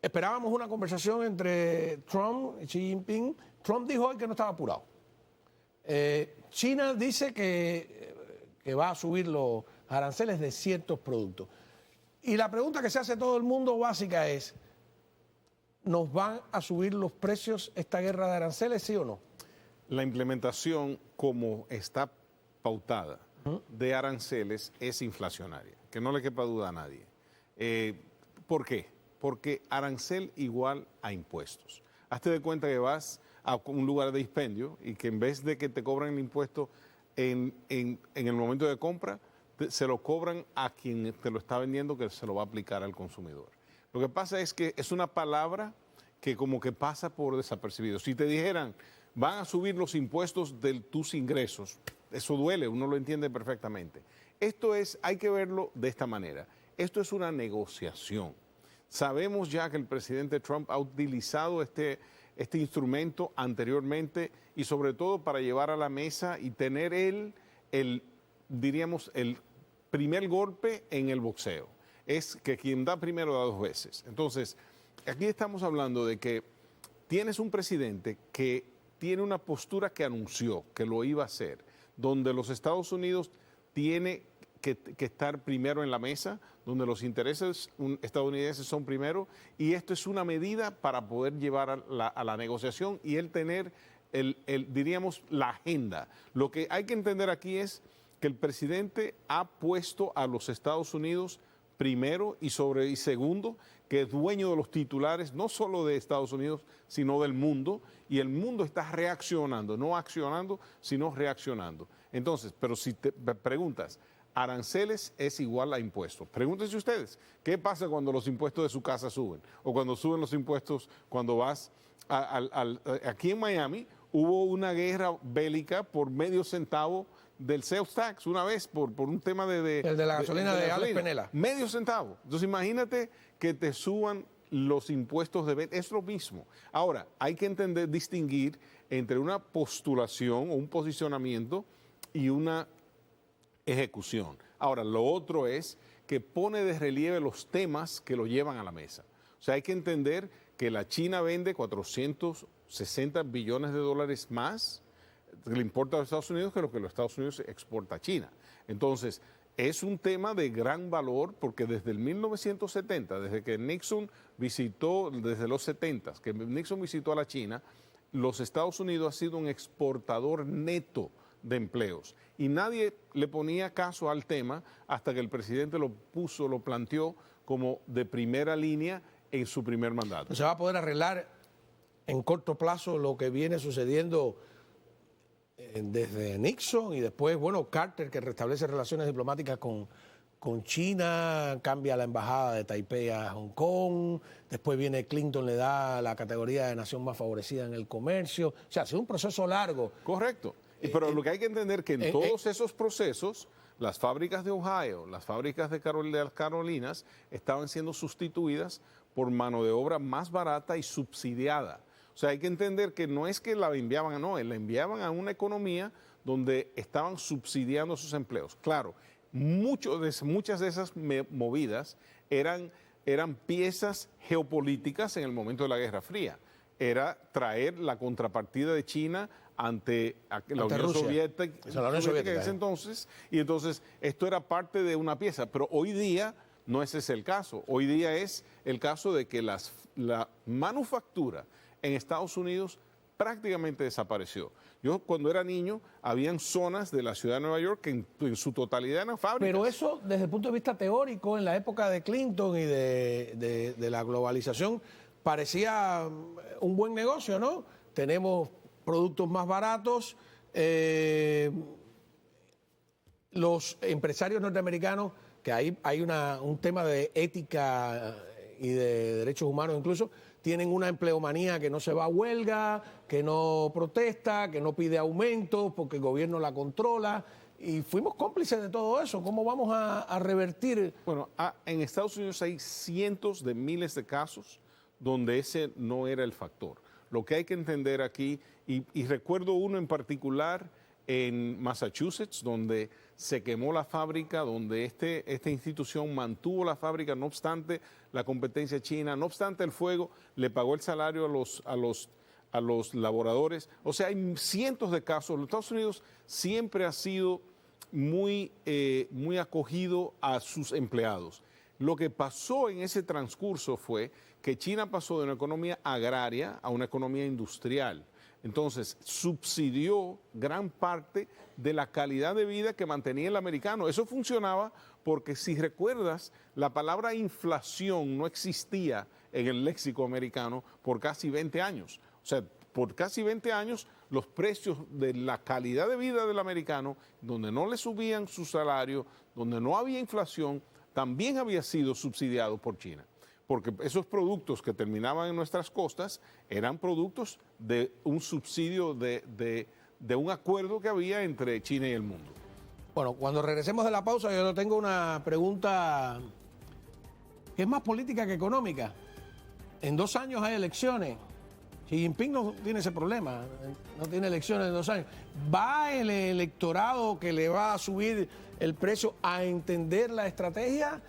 esperábamos una conversación entre Trump y Xi Jinping. Trump dijo hoy que no estaba apurado. China dice que va a subir los aranceles de ciertos productos. Y la pregunta que se hace todo el mundo básica es, ¿nos van a subir los precios esta guerra de aranceles, sí o no? La implementación, como está pautada, de aranceles es inflacionaria, que no le quepa duda a nadie. ¿Por qué? Porque arancel igual a impuestos. Hazte de cuenta que vas a un lugar de dispendio y que en vez de que te cobran el impuesto en el momento de compra, se lo cobran a quien te lo está vendiendo, que se lo va a aplicar al consumidor. Lo que pasa es que es una palabra que como que pasa por desapercibido. Si te dijeran, van a subir los impuestos de tus ingresos, eso duele, uno lo entiende perfectamente. Esto es, hay que verlo de esta manera. Esto es una negociación. Sabemos ya que el presidente Trump ha utilizado este instrumento anteriormente y sobre todo para llevar a la mesa y tener diríamos, el primer golpe en el boxeo. Es que quien da primero da dos veces. Entonces, aquí estamos hablando de que tienes un presidente que tiene una postura que anunció que lo iba a hacer, donde los Estados Unidos tiene que estar primero en la mesa, donde los intereses estadounidenses son primero, y esto es una medida para poder llevar a la negociación y él tener, diríamos, la agenda. Lo que hay que entender aquí es que el presidente ha puesto a los Estados Unidos primero y segundo, que es dueño de los titulares, no solo de Estados Unidos, sino del mundo, y el mundo está reaccionando, no accionando, sino reaccionando. Entonces, pero si te preguntas, aranceles es igual a impuestos. Pregúntense ustedes, ¿qué pasa cuando los impuestos de su casa suben? O cuando suben los impuestos cuando vas aquí en Miami, hubo una guerra bélica por medio centavo del sales tax una vez por un tema el de la gasolina de Alex Penela. Medio centavo. Entonces imagínate que te suban los impuestos de venta. Es lo mismo. Ahora, hay que entender, distinguir entre una postulación o un posicionamiento y una ejecución. Ahora, lo otro es que pone de relieve los temas que lo llevan a la mesa. O sea, hay que entender que la China vende 460 billones de dólares más que le importa a los Estados Unidos que lo que los Estados Unidos exporta a China. Entonces, es un tema de gran valor porque desde el 1970, desde que Nixon visitó, desde los 70, que Nixon visitó a la China, los Estados Unidos ha sido un exportador neto de empleos. Y nadie le ponía caso al tema hasta que el presidente lo planteó como de primera línea en su primer mandato. ¿Se va a poder arreglar en corto plazo lo que viene sucediendo desde Nixon y después, bueno, Carter, que restablece relaciones diplomáticas con China, cambia la embajada de Taipei a Hong Kong, después viene Clinton, le da la categoría de nación más favorecida en el comercio? O sea, ha sido un proceso largo. Correcto. Pero lo que hay que entender es que en todos esos procesos, las fábricas de Ohio, las fábricas de las Carolinas, estaban siendo sustituidas por mano de obra más barata y subsidiada. O sea, hay que entender que no es que la enviaban, no, la enviaban a una economía donde estaban subsidiando sus empleos. Claro, muchas de esas movidas eran piezas geopolíticas en el momento de la Guerra Fría. Era traer la contrapartida de China ante la Unión Soviética en ese entonces, y entonces esto era parte de una pieza, pero hoy día no ese es el caso. Hoy día es el caso de que la manufactura en Estados Unidos prácticamente desapareció. Yo cuando era niño, habían zonas de la ciudad de Nueva York que en su totalidad eran fábricas. Pero eso, desde el punto de vista teórico, en la época de Clinton y de la globalización, parecía un buen negocio, ¿no? Tenemos productos más baratos, los empresarios norteamericanos, que hay un tema de ética y de derechos humanos incluso, tienen una empleomanía que no se va a huelga, que no protesta, que no pide aumentos porque el gobierno la controla, y fuimos cómplices de todo eso. ¿Cómo vamos a revertir? Bueno, en Estados Unidos hay cientos de miles de casos donde ese no era el factor. Lo que hay que entender aquí, y recuerdo uno en particular en Massachusetts, donde se quemó la fábrica, donde esta institución mantuvo la fábrica, no obstante la competencia china, no obstante el fuego, le pagó el salario a los laboradores. O sea, hay cientos de casos. Los Estados Unidos siempre ha sido muy acogido a sus empleados. Lo que pasó en ese transcurso fue que China pasó de una economía agraria a una economía industrial. Entonces, subsidió gran parte de la calidad de vida que mantenía el americano. Eso funcionaba porque, si recuerdas, la palabra inflación no existía en el léxico americano por casi 20 años. O sea, por casi 20 años, los precios de la calidad de vida del americano, donde no le subían su salario, donde no había inflación, también había sido subsidiado por China. Porque esos productos que terminaban en nuestras costas eran productos de un subsidio de un acuerdo que había entre China y el mundo. Bueno, cuando regresemos de la pausa, yo tengo una pregunta que es más política que económica. En 2 años hay elecciones. Xi Jinping no tiene ese problema, no tiene elecciones en 2 años. ¿Va el electorado que le va a subir el precio a entender la estrategia?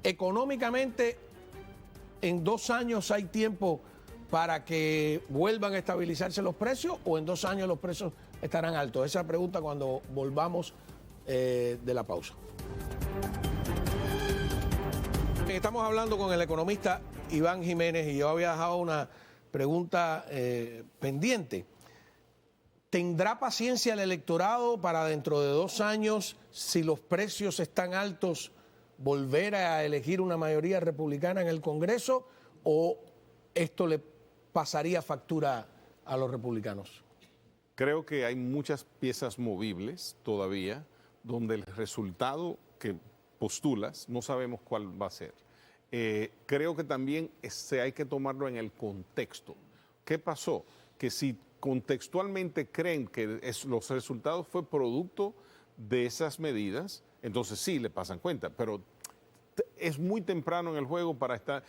Económicamente, ¿en 2 años hay tiempo para que vuelvan a estabilizarse los precios o en 2 años los precios estarán altos? Esa pregunta cuando volvamos de la pausa. Estamos hablando con el economista Iván Jiménez y yo había dejado una pregunta pendiente. ¿Tendrá paciencia el electorado para dentro de 2 años, si los precios están altos, volver a elegir una mayoría republicana en el Congreso, o esto le pasaría factura a los republicanos? Creo que hay muchas piezas movibles todavía, donde el resultado que postulas no sabemos cuál va a ser. Creo que también hay que tomarlo en el contexto. ¿Qué pasó? Que si contextualmente creen que los resultados fue producto de esas medidas, entonces sí le pasan cuenta, pero es muy temprano en el juego para estar,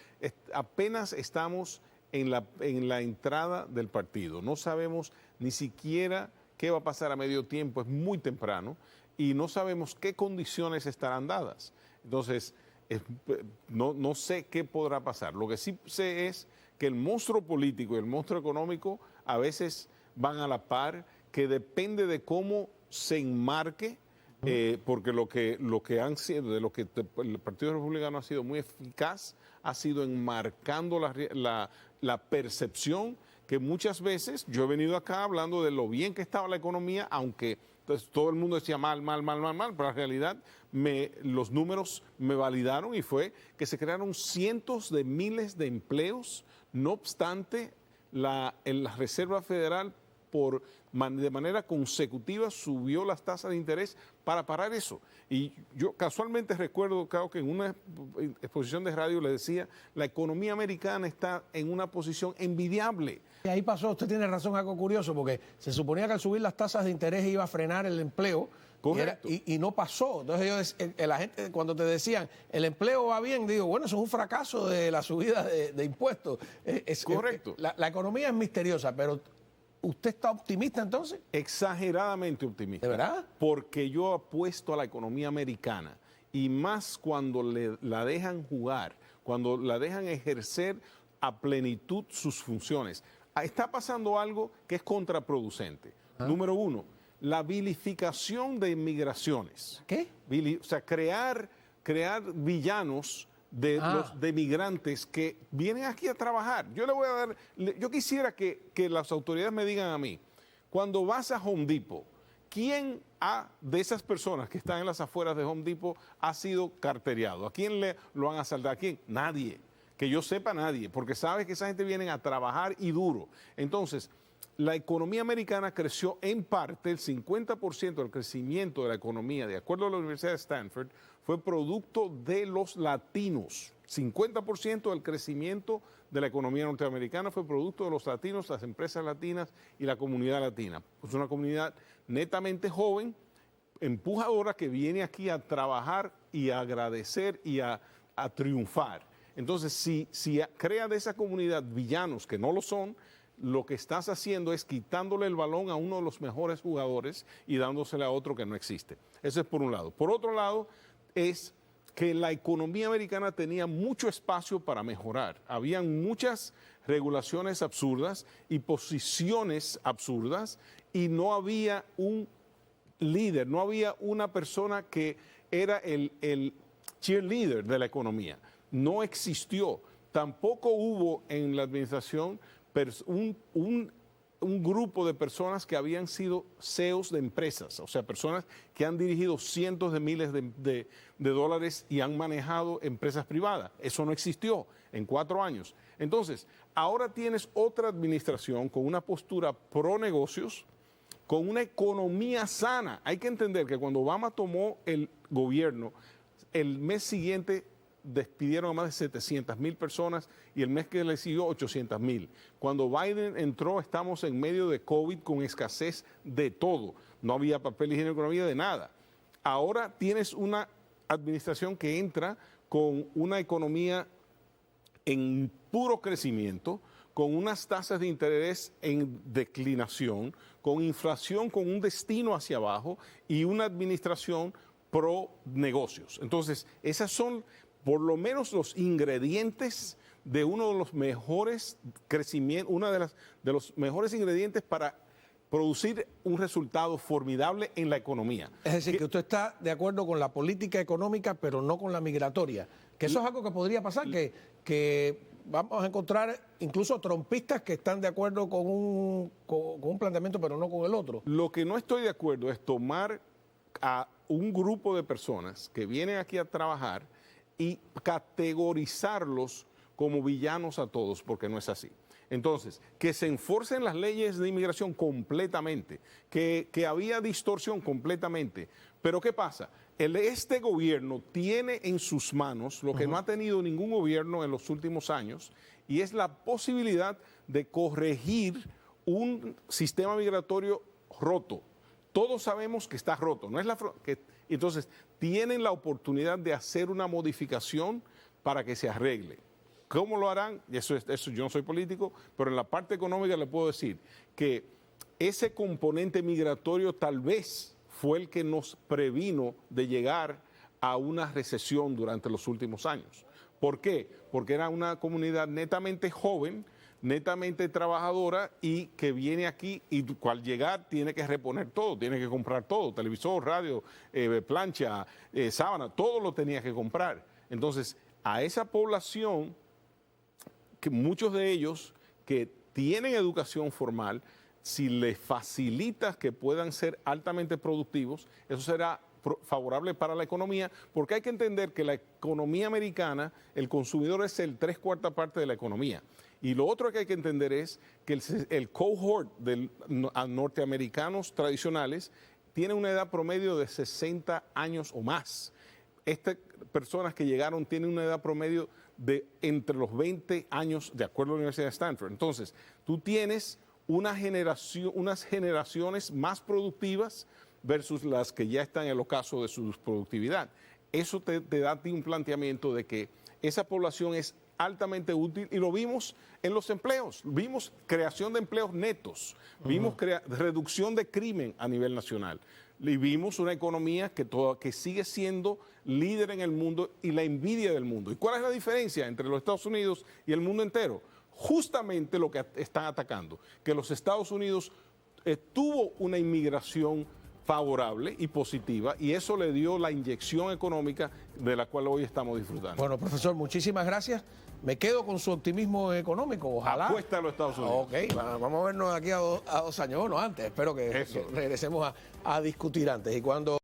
apenas estamos en la entrada del partido, no sabemos ni siquiera qué va a pasar a medio tiempo, es muy temprano y no sabemos qué condiciones estarán dadas. Entonces, no sé qué podrá pasar. Lo que sí sé es que el monstruo político y el monstruo económico a veces van a la par, que depende de cómo se enmarque. Porque lo que han sido, de lo que el Partido Republicano ha sido muy eficaz, ha sido enmarcando la percepción que muchas veces, yo he venido acá hablando de lo bien que estaba la economía, aunque todo el mundo decía mal, pero en realidad los números me validaron y fue que se crearon cientos de miles de empleos, no obstante en la Reserva Federal de manera consecutiva subió las tasas de interés para parar eso. Y yo casualmente recuerdo, claro, que en una exposición de radio le decía, la economía americana está en una posición envidiable. Y ahí pasó, usted tiene razón, algo curioso, porque se suponía que al subir las tasas de interés iba a frenar el empleo. Correcto. Y no pasó. Entonces la gente, cuando te decían, el empleo va bien, digo, bueno, eso es un fracaso de la subida de impuestos. Correcto. La economía es misteriosa, pero ¿usted está optimista entonces? Exageradamente optimista. ¿De verdad? Porque yo apuesto a la economía americana y más cuando la dejan jugar, cuando la dejan ejercer a plenitud sus funciones. Está pasando algo que es contraproducente. Número 1, la vilificación de inmigraciones. ¿Qué? O sea, crear villanos de migrantes que vienen aquí a trabajar. Yo quisiera que las autoridades me digan a mí, cuando vas a Home Depot, ¿quién de esas personas que están en las afueras de Home Depot ha sido carteriado? ¿A quién lo han asaltado? ¿A quién? Nadie. Que yo sepa, nadie, porque sabes que esa gente viene a trabajar y duro. Entonces, la economía americana creció en parte, el 50% del crecimiento de la economía, de acuerdo a la Universidad de Stanford, fue producto de los latinos. 50% del crecimiento de la economía norteamericana fue producto de los latinos, las empresas latinas y la comunidad latina. Es una comunidad netamente joven, empujadora, que viene aquí a trabajar y a agradecer y a triunfar. Entonces, si crea de esa comunidad villanos que no lo son, lo que estás haciendo es quitándole el balón a uno de los mejores jugadores y dándosele a otro que no existe. Eso es por un lado. Por otro lado, es que la economía americana tenía mucho espacio para mejorar. Habían muchas regulaciones absurdas y posiciones absurdas y no había un líder, no había una persona que era el cheerleader de la economía. No existió. Tampoco hubo en la administración un grupo de personas que habían sido CEOs de empresas, o sea, personas que han dirigido cientos de miles de dólares y han manejado empresas privadas. Eso no existió en 4 años. Entonces, ahora tienes otra administración con una postura pro negocios, con una economía sana. Hay que entender que cuando Obama tomó el gobierno, el mes siguiente despidieron a más de 700,000 personas y el mes que le siguió 800,000. Cuando Biden entró, estamos en medio de COVID con escasez de todo. No había papel higiénico, no había de nada. Ahora tienes una administración que entra con una economía en puro crecimiento, con unas tasas de interés en declinación, con inflación con un destino hacia abajo y una administración pro negocios. Entonces, esas son por lo menos los ingredientes de uno de los mejores crecimientos, de los mejores ingredientes para producir un resultado formidable en la economía. Es decir, que usted está de acuerdo con la política económica, pero no con la migratoria. Que eso es algo que podría pasar, que vamos a encontrar incluso trompistas que están de acuerdo con un planteamiento, pero no con el otro. Lo que no estoy de acuerdo es tomar a un grupo de personas que vienen aquí a trabajar y categorizarlos como villanos a todos, porque no es así. Entonces, que se enforcen las leyes de inmigración completamente, que había distorsión completamente. Pero ¿qué pasa? Este gobierno tiene en sus manos lo que no ha tenido ningún gobierno en los últimos años, y es la posibilidad de corregir un sistema migratorio roto. Todos sabemos que está roto, no es entonces tienen la oportunidad de hacer una modificación para que se arregle. ¿Cómo lo harán? Eso yo no soy político, pero en la parte económica le puedo decir que ese componente migratorio tal vez fue el que nos previno de llegar a una recesión durante los últimos años. ¿Por qué? Porque era una comunidad netamente joven, netamente trabajadora y que viene aquí y al llegar tiene que reponer todo, tiene que comprar todo, televisor, radio, plancha, sábana, todo lo tenía que comprar. Entonces, a esa población, que muchos de ellos que tienen educación formal, si les facilitas que puedan ser altamente productivos, eso será favorable para la economía, porque hay que entender que la economía americana, el consumidor es el 3/4 parte de la economía. Y lo otro que hay que entender es que el cohort de norteamericanos tradicionales tiene una edad promedio de 60 años o más. Estas personas que llegaron tienen una edad promedio de entre los 20 años, de acuerdo a la Universidad de Stanford. Entonces, tú tienes unas generaciones más productivas versus las que ya están en el ocaso de su productividad. Eso te da a ti un planteamiento de que esa población es altamente útil y lo vimos en los empleos, vimos creación de empleos netos, vimos reducción de crimen a nivel nacional y vimos una economía que sigue siendo líder en el mundo y la envidia del mundo. ¿Y cuál es la diferencia entre los Estados Unidos y el mundo entero? Justamente lo que están atacando, que los Estados Unidos tuvo una inmigración favorable y positiva y eso le dio la inyección económica de la cual hoy estamos disfrutando. Bueno, profesor, muchísimas gracias. Me quedo con su optimismo económico, ojalá. Apuesta a los Estados Unidos. Ok, vamos a vernos aquí a 2 años, bueno, antes. Espero que regresemos a discutir antes. Y cuando